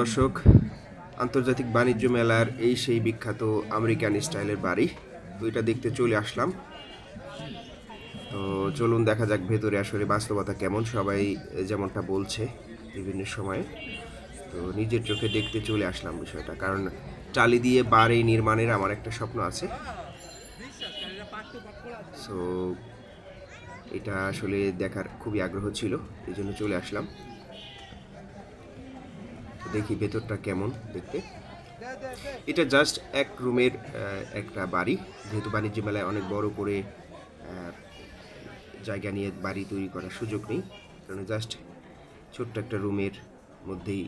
দর্শক, আন্তর্জাতিক বাণিজ্য মেলার এই সেই বিখ্যাত আমেরিকান স্টাইলের বাড়ি। তো এটা দেখতে চলে আসলাম। তো চলুন দেখা যাক ভেতরে আসলে বাস্তবতা কেমন। সবাই যেমনটা বলছে বিভিন্ন সময়ে, তো নিজের চোখে দেখতে চলে আসলাম বিষয়টা। কারণ টালি দিয়ে বাড়ি নির্মাণের আমার একটা স্বপ্ন আছে। সো এটা আসলে দেখার খুবই আগ্রহ ছিল, এই জন্য চলে আসলাম। তো দেখি ভেতরটা কেমন দেখতে। এটা জাস্ট এক রুমের একটা বাড়ি। যেহেতু বাণিজ্য মেলায় অনেক বড় করে জায়গা নিয়ে বাড়ি তৈরি করার সুযোগ নেই, কারণ জাস্ট ছোট্ট একটা রুমের মধ্যেই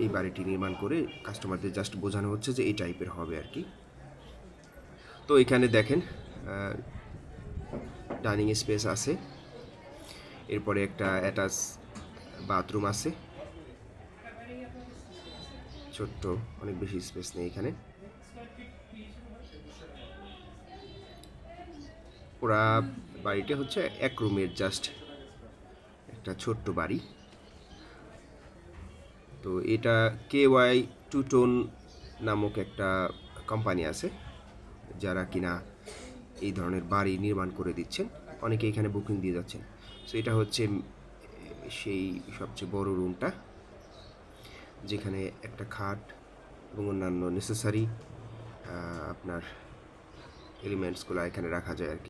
এই বাড়িটি নির্মাণ করে কাস্টমারদের জাস্ট বোঝানো হচ্ছে যে এই টাইপের হবে আর কি। তো এখানে দেখেন ডাইনিং স্পেস আছে, এরপরে একটা অ্যাটাচ বাথরুম আছে, ছোট্ট, অনেক বেশি স্পেস নেই এখানে। পুরা বাড়িটা হচ্ছে এক রুমের জাস্ট একটা ছোট্ট বাড়ি। তো এটা KY টু টোন নামক একটা কোম্পানি আছে, যারা কিনা এই ধরনের বাড়ি নির্মাণ করে দিচ্ছেন। অনেকে এখানে বুকিং দিয়ে যাচ্ছেন। সো এটা হচ্ছে সেই সবচেয়ে বড় রুমটা, যেখানে একটা খাট এবং অন্যান্য নেসেসারি আপনার এলিমেন্টসগুলো এখানে রাখা যায় আর কি।